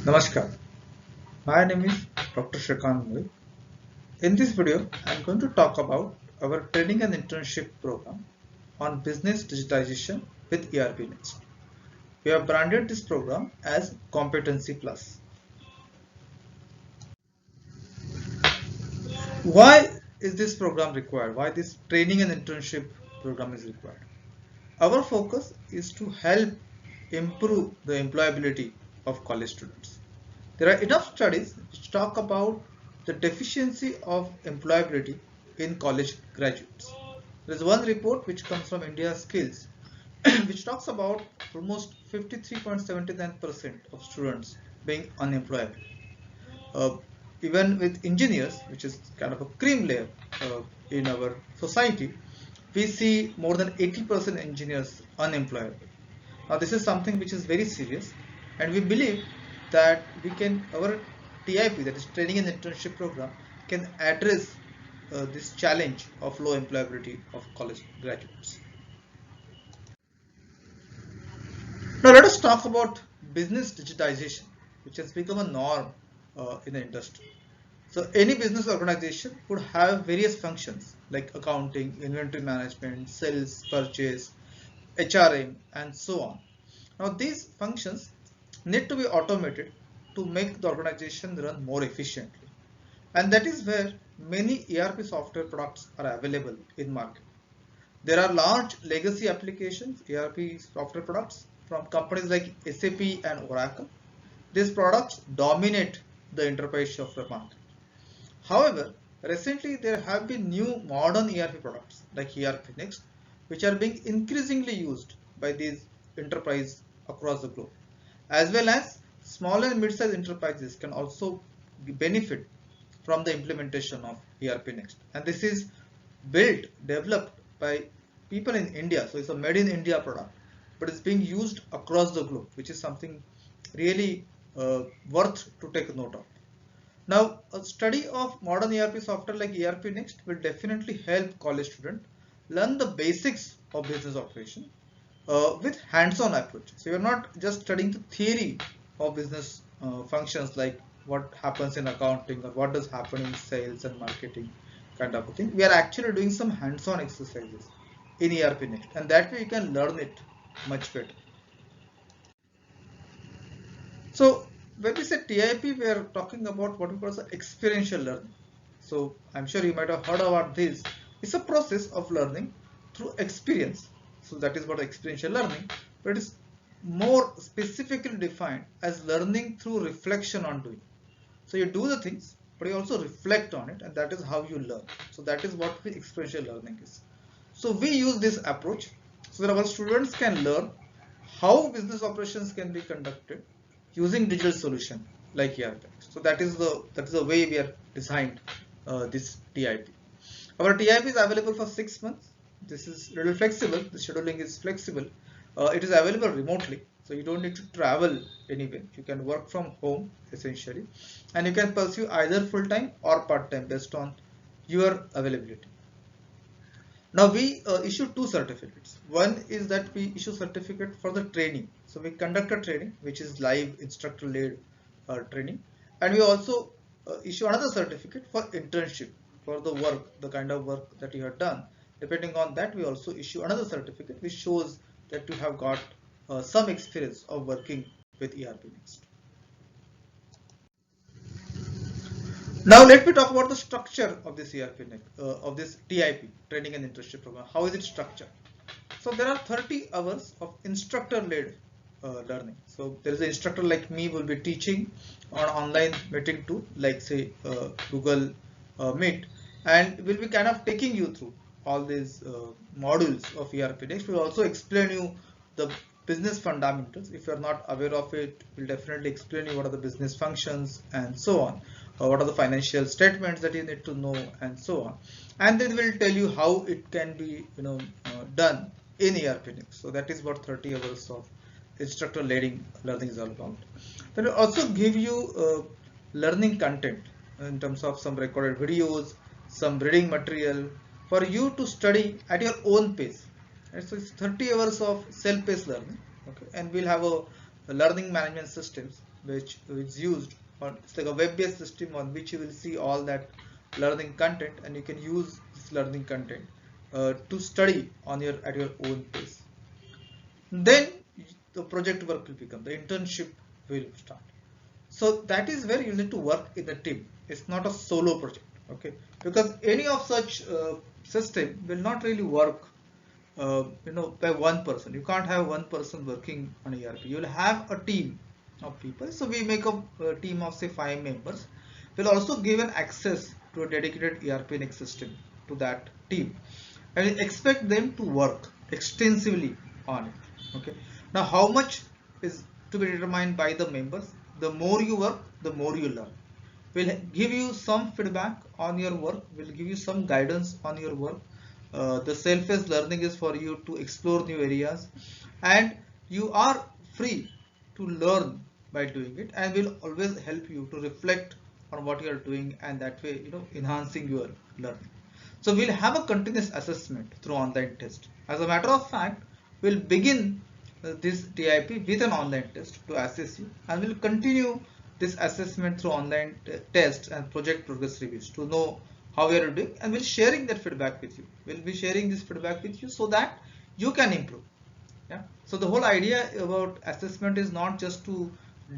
Namaskar. My name is Dr. Shrikant Mulik. In this video, I am going to talk about our training and internship program on business digitization with ERPNext. We have branded this program as Competency Plus. Why is this program required? Why this training and internship program is required? Our focus is to help improve the employability of college students. There are enough studies which talk about the deficiency of employability in college graduates. There is one report which comes from India Skills which talks about almost 53.79% of students being unemployable. Uh, Even with engineers, which is kind of a cream layer in our society, we see more than 80% engineers unemployable. Now this is something which is very serious, and we believe that our TIP, that is Training and Internship Program, can address this challenge of low employability of college graduates. Now let us talk about business digitization, which has become a norm in the industry. So any business organization would have various functions like accounting, inventory management, sales, purchase, HRM, and so on. Now these functions need to be automated to make the organization run more efficiently. And that is where many ERP software products are available in market. There are large legacy applications, ERP software products from companies like SAP and Oracle. These products dominate the enterprise software market. However, recently there have been new modern ERP products like ERPNext, which are being increasingly used by these enterprises across the globe, as well as small and mid-sized enterprises can also benefit from the implementation of ERPNext. And this is developed by people in India, so it's a made in India product, but it's being used across the globe, which is something really worth to take note of. Now, a study of modern ERP software like ERPNext will definitely help college students learn the basics of business operation with hands-on approach. So you're not just studying the theory of business functions like what happens in accounting or what does happen in sales and marketing kind of a thing. We are actually doing some hands-on exercises in ERPNext, and that way you can learn it much better. So when we say TIP, we are talking about what we call the experiential learning. So I'm sure you might have heard about this. It's a process of learning through experience. So that is what experiential learning, but it is more specifically defined as learning through reflection on doing. So you do the things, but you also reflect on it, and that is how you learn. So that is what the experiential learning is. So we use this approach so that our students can learn how business operations can be conducted using digital solution like ERP. So that is the way we are designed this TIP. Our TIP is available for 6 months. This is little flexible. The scheduling is flexible. It is available remotely, so you don't need to travel anywhere. You can work from home essentially, and you can pursue either full-time or part-time based on your availability. Now we issue two certificates. One is that we issue certificate for the training. So we conduct a training which is live instructor-led training, and we also issue another certificate for internship for the work, the kind of work that you have done. Depending on that, we also issue another certificate which shows that you have got some experience of working with ERPNext. Now let me talk about the structure of this of this TIP, Training and Internship Program. How is it structured? So there are 30 hours of instructor-led learning. So there is an instructor like me will be teaching on online meeting tool like say Google Meet, and will be kind of taking you through all these modules of ERPNext. We'll also explain you the business fundamentals. If you're not aware of it, we'll definitely explain you what are the business functions and so on. What are the financial statements that you need to know and so on. And then we'll tell you how it can be done in ERPNext. So that is what 30 hours of instructor learning is all about. Then we'll also give you learning content in terms of some recorded videos, some reading material for you to study at your own pace. Right? So it's 30 hours of self-paced learning. Okay, and we'll have a learning management systems which is used, or it's like a web-based system on which you will see all that learning content, and you can use this learning content to study on your at your own pace. Then the project work will become, the internship will start. So that is where you need to work in a team. It's not a solo project, okay? Because any of such system will not really work, by one person. You can't have one person working on ERP. You'll have a team of people. So we make a team of say 5 members. We'll also give an access to a dedicated ERPNext system to that team, and we expect them to work extensively on it. Okay. Now, how much is to be determined by the members. The more you work, the more you learn. We'll give you some feedback on your work. We'll give you some guidance on your work. The self-paced learning is for you to explore new areas, and you are free to learn by doing it, and will always help you to reflect on what you are doing, and that way enhancing your learning. So we'll have a continuous assessment through online test. As a matter of fact, we'll begin this TIP with an online test to assess you, and we'll continue this assessment through online tests and project progress reviews to know how we are doing, and we'll sharing that feedback with you. We'll be sharing this feedback with you so that you can improve. Yeah. So the whole idea about assessment is not just to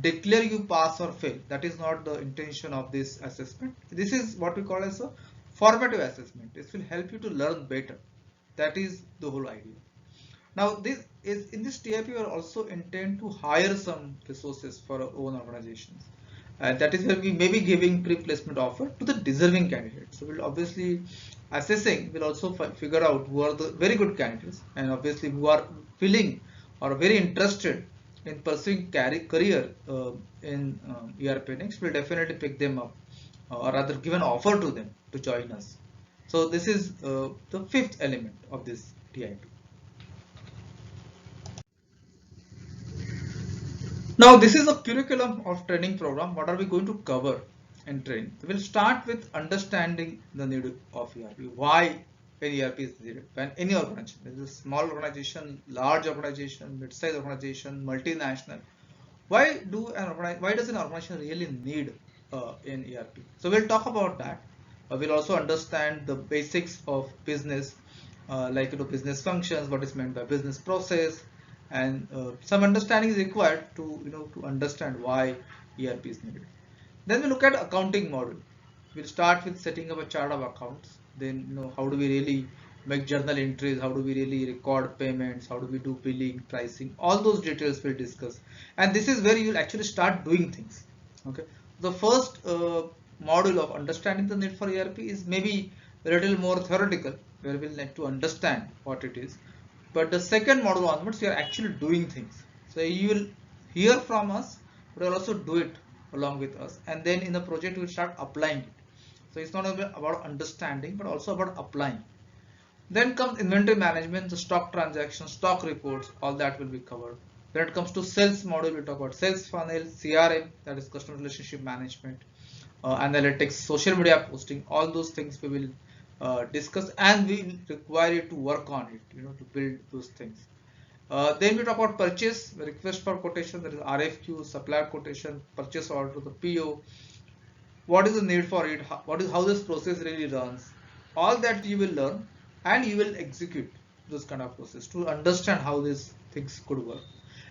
declare you pass or fail. That is not the intention of this assessment. This is what we call as a formative assessment. This will help you to learn better. That is the whole idea. Now, this is in this TIP, we are also intend to hire some resources for our own organizations. And that is where we may be giving pre-placement offer to the deserving candidates. So we'll obviously assessing, we'll also figure out who are the very good candidates, and obviously who are willing or very interested in pursuing career in ERPNext. We'll definitely pick them up, or rather give an offer to them to join us. So this is the fifth element of this TIP. Now this is a curriculum of training program. What are we going to cover in training? We'll start with understanding the need of ERP. Why an ERP is needed when any organization, whether it's a small organization, large organization, mid-sized organization, multinational. Why does an organization really need an ERP? So we'll talk about that. We'll also understand the basics of business, like business functions, what is meant by business process, and some understanding is required to understand why ERP is needed. Then we look at accounting model. We'll start with setting up a chart of accounts. Then how do we really make journal entries? How do we really record payments? How do we do billing, pricing? All those details we'll discuss. And this is where you'll actually start doing things. Okay. The first module of understanding the need for ERP is maybe a little more theoretical, where we'll need to understand what it is. But the second module onwards, we are actually doing things. So you will hear from us, but you'll also do it along with us. And then in the project, we'll start applying it. So it's not only about understanding, but also about applying. Then comes inventory management, the stock transactions, stock reports, all that will be covered. When it comes to sales module, we'll talk about sales funnel, CRM, that is customer relationship management, analytics, social media posting, all those things we will discuss, and we require you to work on it, to build those things. Then we talk about purchase, request for quotation, that is RFQ, supplier quotation, purchase order, the PO. What is the need for it? How this process really runs? All that you will learn, and you will execute this kind of process to understand how these things could work.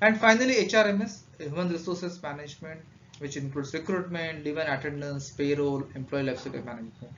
And finally, HRMS, human resources management, which includes recruitment, leave and attendance, payroll, employee lifecycle management.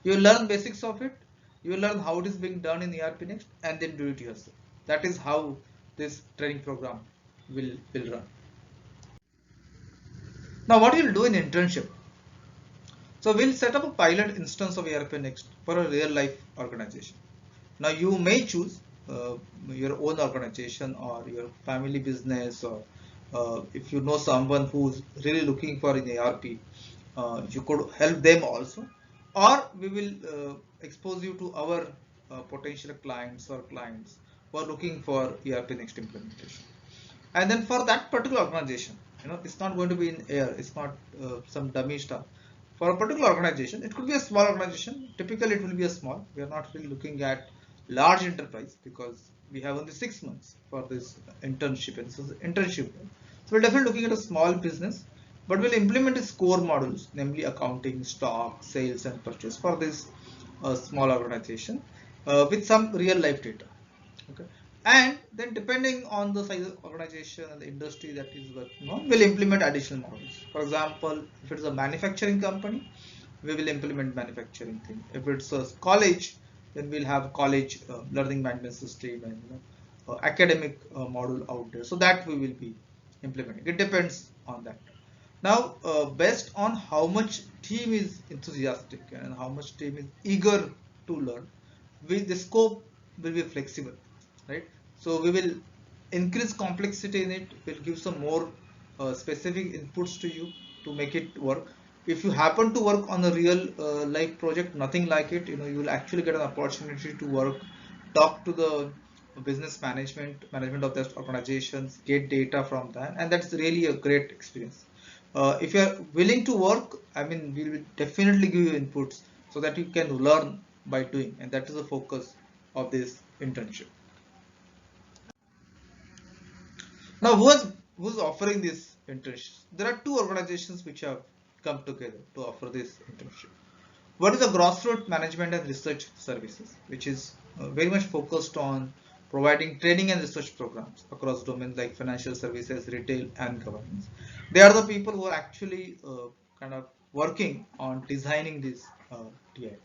You learn basics of it. You learn how it is being done in ERPNext, and then do it yourself. That is how this training program will run. Now, what you will do in internship? So we'll set up a pilot instance of ERPNext for a real life organization. Now you may choose your own organization or your family business, or if you know someone who's really looking for an ERP, you could help them also, or we will expose you to our potential clients or clients who are looking for ERPNext implementation. And then for that particular organization, it's not going to be in air, it's not some dummy stuff. For a particular organization, it could be a small organization. Typically, it will be a small. We are not really looking at large enterprise because we have only 6 months for this internship. And so the internship. So we're definitely looking at a small business but we'll implement its core modules, namely accounting, stock, sales, and purchase for this small organization with some real life data. Okay, and then depending on the size of organization and the industry that is working on, we'll implement additional models. For example, if it's a manufacturing company, we will implement manufacturing thing. If it's a college, then we'll have college learning management system and academic model out there. So that we will be implementing. It depends on that. Now, based on how much team is enthusiastic and how much team is eager to learn, the scope will be flexible, right? So we will increase complexity in it. We'll give some more specific inputs to you to make it work. If you happen to work on a real life project, nothing like it, you will actually get an opportunity to work, talk to the business management of those organizations, get data from that, and that's really a great experience. If you are willing to work, I mean, we will definitely give you inputs so that you can learn by doing, and that is the focus of this internship. Now, who's offering this internship? There are two organizations which have come together to offer this internship. One is the Grassroots Management and Research Services, which is very much focused on providing training and research programs across domains like financial services, retail, and governance. They are the people who are actually kind of working on designing this TIP.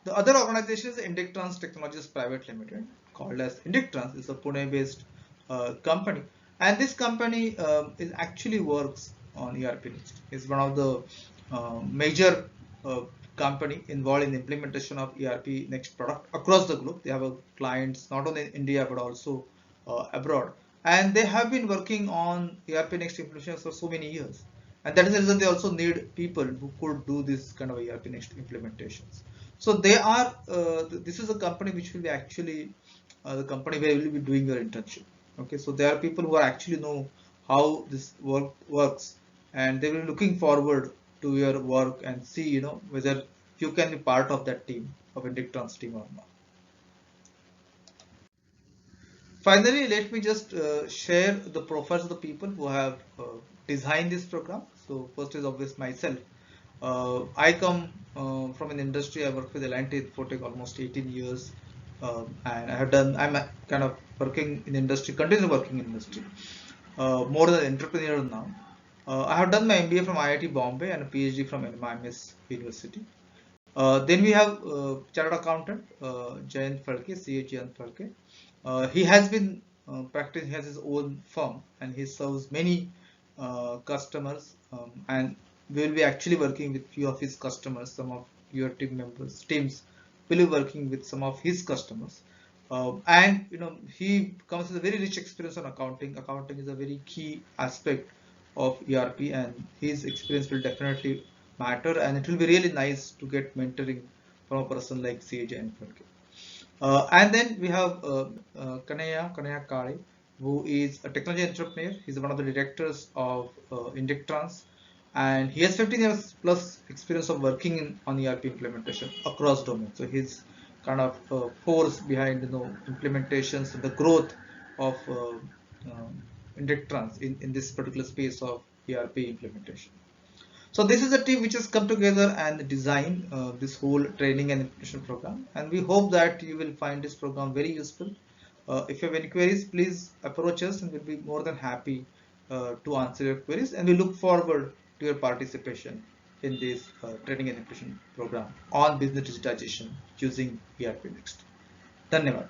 The other organization is Indictrans Technologies Private Limited, called as Indictrans. It's a Pune-based company, and this company is actually works on ERPNext. It's one of the major company involved in the implementation of ERPNext product across the globe. They have clients not only in India but also abroad, and they have been working on ERPNext implementation for so many years. And that is the reason they also need people who could do this kind of ERPNext implementations. So they are. This is a company which will be actually the company where you will be doing your internship. Okay, so there are people who are actually know how this works, and they will be looking forward to your work and see, whether you can be part of that team of Indictrans team or not. Finally, let me just share the profiles of the people who have designed this program. So first is obvious myself. I come from an industry. I work with L&T for almost 18 years, and I'm kind of working in industry, continue working in industry, more than an entrepreneur now. I have done my MBA from IIT Bombay and a PhD from MIMS University. Then we have chartered accountant Jayant Falke, CA Jayant Falke. He has been practicing, he has his own firm, and he serves many customers, and we will be actually working with few of his customers. Some of your teams will be working with some of his customers. And he comes with a very rich experience on accounting. Accounting is a very key aspect of ERP, and his experience will definitely matter, and it will be really nice to get mentoring from a person like CAJ and Falke. And then we have Kanaya Kale, who is a technology entrepreneur. He's one of the directors of Indictrans, and he has 15 years plus experience of working on ERP implementation across domains. So he's kind of force behind implementations and the growth of Indictrans in this particular space of ERP implementation. So this is a team which has come together and designed this whole training and implementation program, and we hope that you will find this program very useful. If you have any queries, please approach us, and we'll be more than happy to answer your queries, and we look forward to your participation in this training and implementation program on business digitization using ERPNext. Dhanyavad.